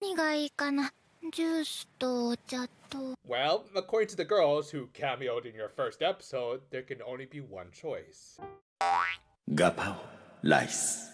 何がいいかな。ジュースとお茶と。Well, according to the girls who cameoed in your first episode, there can only be one choice. Gapao Rice.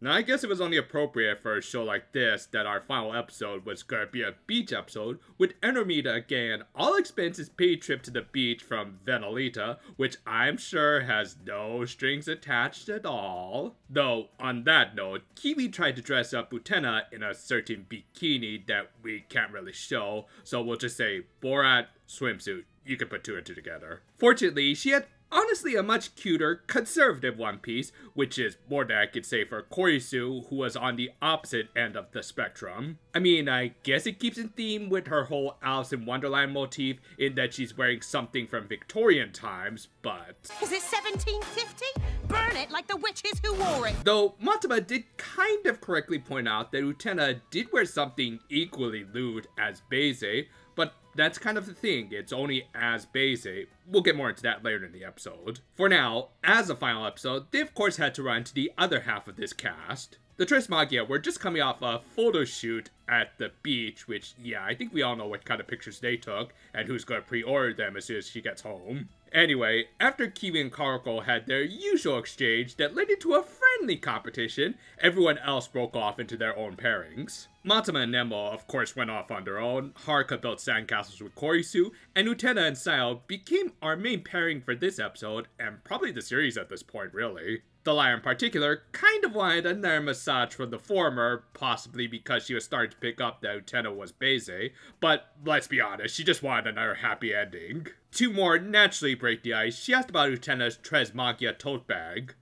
Now, I guess it was only appropriate for a show like this that our final episode was gonna be a beach episode with Enomida again, all expenses paid trip to the beach from Venalita, which I'm sure has no strings attached at all. Though, on that note, Kiwi tried to dress up Utena in a certain bikini that we can't really show, so we'll just say Borat swimsuit. You can put two and two together. Fortunately, she had honestly a much cuter, conservative One Piece, which is more than I could say for Korisu, who was on the opposite end of the spectrum. I mean, I guess it keeps in theme with her whole Alice in Wonderland motif in that she's wearing something from Victorian times, but... Is it 1750? Burn it like the witches who wore it! Though Matama did kind of correctly point out that Utena did wear something equally lewd as Beze, but that's kind of the thing, it's only as Beze. We'll get more into that later in the episode. For now, as a final episode, they of course had to run to the other half of this cast. The Tres Magia were just coming off a photo shoot at the beach, which, yeah, I think we all know what kind of pictures they took, and who's gonna pre-order them as soon as she gets home. Anyway, after Kiwi and Karako had their usual exchange that led into a friendly competition, everyone else broke off into their own pairings. Matama and Nemo of course went off on their own, Haruka built sandcastles with Korisu, and Utena and Sayo became our main pairing for this episode, and probably the series at this point really. The liar in particular kind of wanted another massage from the former, possibly because she was starting to pick up that Utena was Beze, but let's be honest, she just wanted another happy ending. To more naturally break the ice, she asked about Utena's Tres Magia tote bag.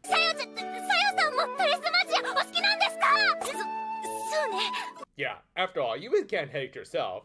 Yeah, after all, you really can't hate yourself.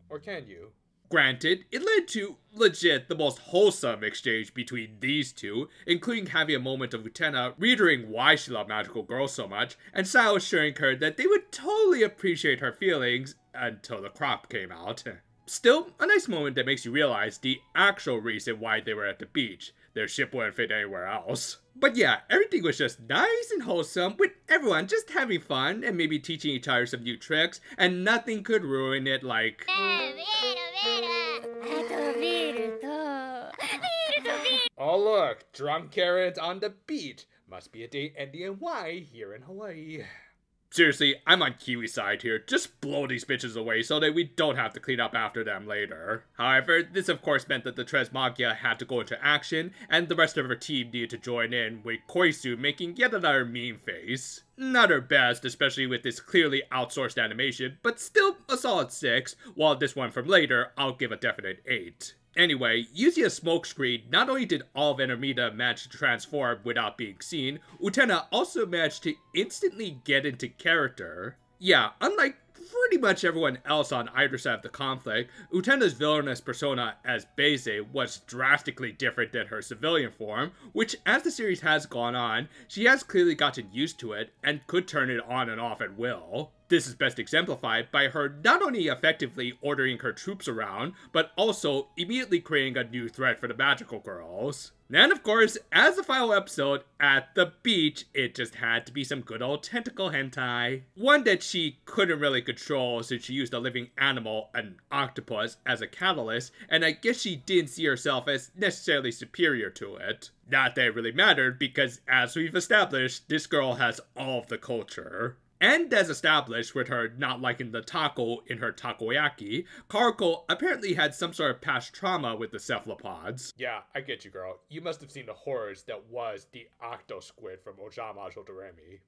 Or can you? Granted, it led to, legit, the most wholesome exchange between these two, including having a moment of Utena reiterating why she loved magical girls so much, and Sayo assuring her that they would totally appreciate her feelings until the crop came out. Still, a nice moment that makes you realize the actual reason why they were at the beach. Their ship wouldn't fit anywhere else. But yeah, everything was just nice and wholesome, with everyone just having fun and maybe teaching each other some new tricks, and nothing could ruin it like... Oh look, drunk Karens on the beach. Must be a date ending in Y here in Hawaii. Seriously, I'm on Kiwi's side here. Just blow these bitches away so that we don't have to clean up after them later. However, this of course meant that the Tres Magia had to go into action, and the rest of her team needed to join in, with Korisu making yet another meme face. Not her best, especially with this clearly outsourced animation, but still a solid 6, while this one from later, I'll give a definite 8. Anyway, using a smokescreen, not only did all of Enomida manage to transform without being seen, Utena also managed to instantly get into character. Yeah, unlike pretty much everyone else on either side of the conflict, Utena's villainous persona as Beze was drastically different than her civilian form, which as the series has gone on, she has clearly gotten used to it and could turn it on and off at will. This is best exemplified by her not only effectively ordering her troops around, but also immediately creating a new threat for the magical girls. And of course, as the final episode, at the beach, it just had to be some good old tentacle hentai. One that she couldn't really control since she used a living animal, an octopus, as a catalyst, and I guess she didn't see herself as necessarily superior to it. Not that it really mattered, because as we've established, this girl has all of the culture. And as established with her not liking the taco in her takoyaki, Karako apparently had some sort of past trauma with the cephalopods. Yeah, I get you, girl. You must have seen the horrors that was the octo squid from Ojama Jodoremi.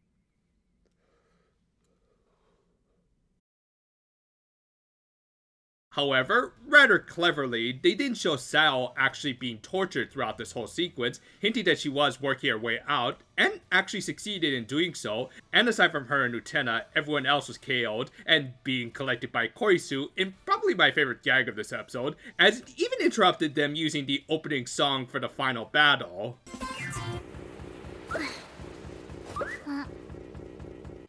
However, rather cleverly, they didn't show Sayo actually being tortured throughout this whole sequence, hinting that she was working her way out, and actually succeeded in doing so, and aside from her and Utena, everyone else was KO'd and being collected by Korisu in probably my favorite gag of this episode, as it even interrupted them using the opening song for the final battle.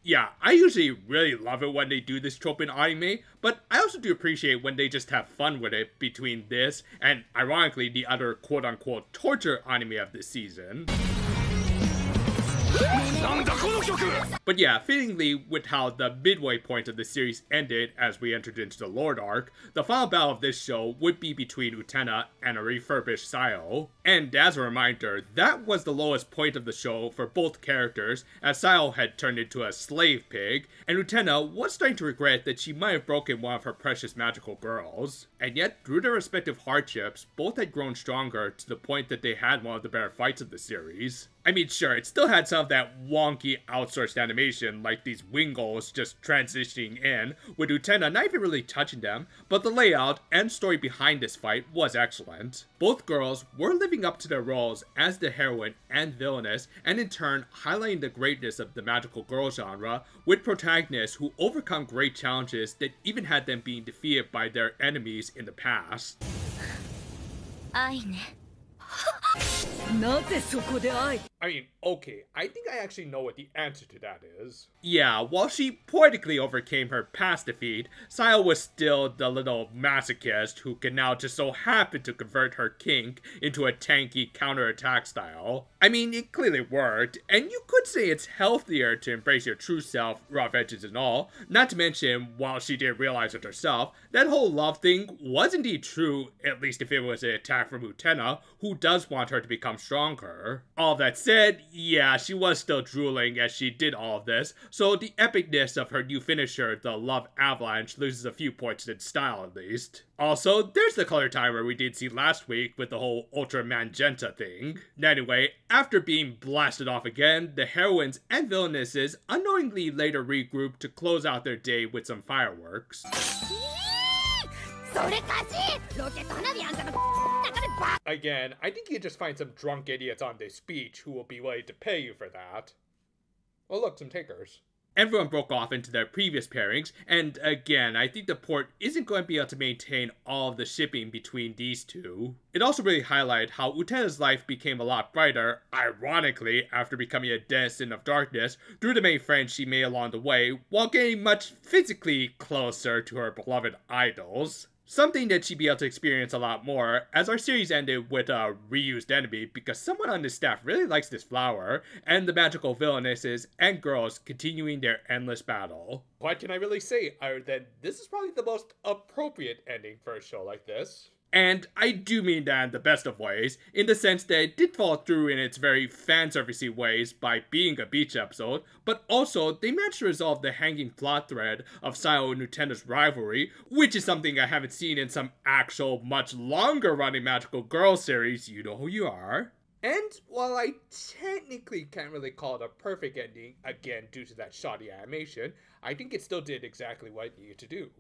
Yeah, I usually really love it when they do this trope in anime, but I also do appreciate when they just have fun with it between this and, ironically, the other quote-unquote torture anime of this season. But yeah, fittingly with how the midway point of the series ended as we entered into the Lord arc, the final battle of this show would be between Utena and a refurbished Sayo. And as a reminder, that was the lowest point of the show for both characters, as Sayo had turned into a slave pig, and Utena was starting to regret that she might have broken one of her precious magical girls. And yet, through their respective hardships, both had grown stronger to the point that they had one of the better fights of the series. I mean, sure, it still had some of that wonky outsourced animation, like these Wingulls just transitioning in, with Utena not even really touching them, but the layout and story behind this fight was excellent. Both girls were living up to their roles as the heroine and villainess, and in turn highlighting the greatness of the magical girl genre, with protagonists who overcome great challenges that even had them being defeated by their enemies in the past. 愛ね I mean, okay, I think I actually know what the answer to that is. Yeah, while she poetically overcame her past defeat, Sayo was still the little masochist who can now just so happen to convert her kink into a tanky counterattack style. I mean, it clearly worked, and you could say it's healthier to embrace your true self, rough edges and all. Not to mention, while she didn't realize it herself, that whole love thing was indeed true, at least if it was an attack from Utena, who does want her to become stronger. All that said, yeah, she was still drooling as she did all of this, so the epicness of her new finisher, the Love Avalanche, loses a few points in style at least. Also, there's the color timer we did see last week with the whole Ultra Magenta thing. Anyway, after being blasted off again, the heroines and villainesses unknowingly later regrouped to close out their day with some fireworks. Again, I think you just find some drunk idiots on this beach who will be willing to pay you for that. Oh look, some takers. Everyone broke off into their previous pairings, and again, I think the port isn't going to be able to maintain all of the shipping between these two. It also really highlighted how Utena's life became a lot brighter, ironically, after becoming a denizen of darkness, through the many friends she made along the way, while getting much physically closer to her beloved idols. Something that she'd be able to experience a lot more, as our series ended with a reused enemy because someone on the staff really likes this flower, and the magical villainesses and girls continuing their endless battle. What can I really say other than this is probably the most appropriate ending for a show like this? And I do mean that in the best of ways, in the sense that it did follow through in its very fanservice-y ways by being a beach episode, but also they managed to resolve the hanging plot thread of Sayo and Utena's rivalry, which is something I haven't seen in some actual much longer running magical girl series, you know who you are. And while I technically can't really call it a perfect ending, again due to that shoddy animation, I think it still did exactly what it needed to do.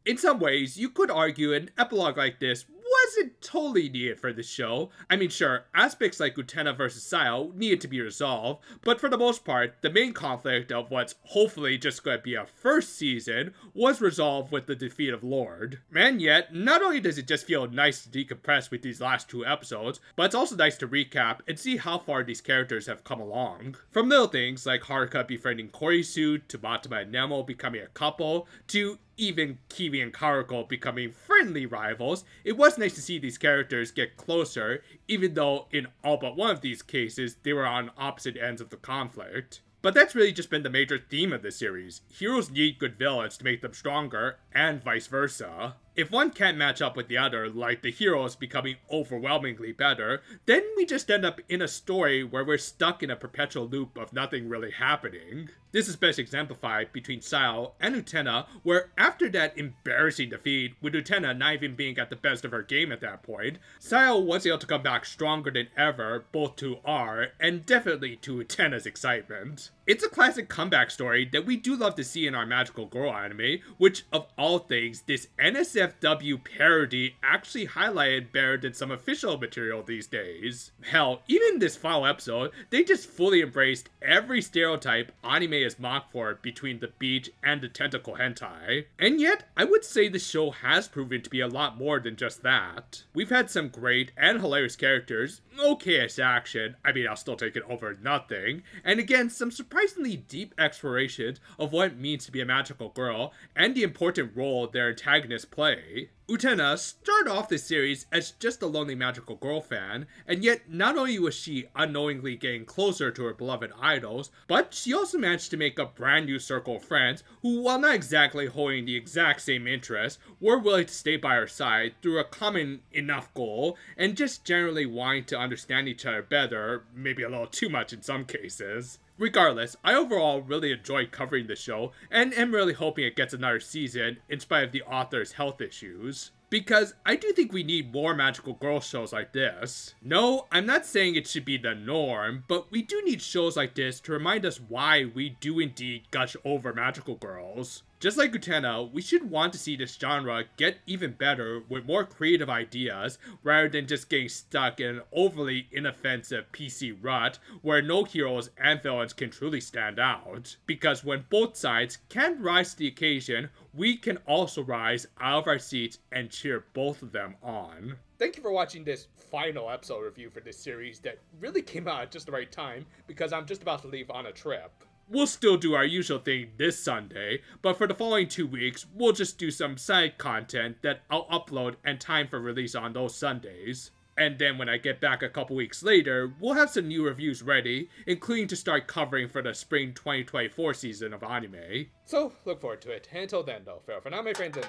In some ways, you could argue an epilogue like this wasn't totally needed for the show. I mean, sure, aspects like Utena vs. Sayo needed to be resolved, but for the most part, the main conflict of what's hopefully just going to be a first season was resolved with the defeat of Lord. And yet, not only does it just feel nice to decompress with these last two episodes, but it's also nice to recap and see how far these characters have come along. From little things like Haruka befriending Korisu, to Matama and Nemo becoming a couple, to even Kiwi and Karuko becoming friendly rivals, it was nice to see these characters get closer, even though in all but one of these cases, they were on opposite ends of the conflict. But that's really just been the major theme of the series. Heroes need good villains to make them stronger, and vice versa. If one can't match up with the other, like the heroes becoming overwhelmingly better, then we just end up in a story where we're stuck in a perpetual loop of nothing really happening. This is best exemplified between Sayo and Utena, where after that embarrassing defeat, with Utena not even being at the best of her game at that point, Sayo was able to come back stronger than ever, both to our, and definitely to Utena's excitement. It's a classic comeback story that we do love to see in our magical girl anime, which of all things, this NSFW parody actually highlighted better than some official material these days. Hell, even in this final episode, they just fully embraced every stereotype anime is mocked for between the beach and the tentacle hentai. And yet, I would say the show has proven to be a lot more than just that. We've had some great and hilarious characters, okay-ish action, I mean I'll still take it over nothing, and again some surprising surprisingly deep explorations of what it means to be a magical girl and the important role their antagonists play. Utena started off the series as just a lonely magical girl fan, and yet not only was she unknowingly getting closer to her beloved idols, but she also managed to make a brand new circle of friends who, while not exactly holding the exact same interests, were willing to stay by her side through a common enough goal, and just generally wanting to understand each other better, maybe a little too much in some cases. Regardless, I overall really enjoyed covering the show, and am really hoping it gets another season in spite of the author's health issues. Because I do think we need more magical girl shows like this. No, I'm not saying it should be the norm, but we do need shows like this to remind us why we do indeed gush over magical girls. Just like Utena, we should want to see this genre get even better with more creative ideas rather than just getting stuck in an overly inoffensive PC rut where no heroes and villains can truly stand out. Because when both sides can rise to the occasion, we can also rise out of our seats and cheer both of them on. Thank you for watching this final episode review for this series that really came out at just the right time because I'm just about to leave on a trip. We'll still do our usual thing this Sunday, but for the following 2 weeks, we'll just do some side content that I'll upload and time for release on those Sundays. And then when I get back a couple weeks later, we'll have some new reviews ready, including to start covering for the spring 2024 season of anime. So, look forward to it. And until then though, farewell for now my friends, and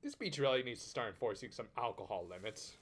this beach really needs to start enforcing some alcohol limits.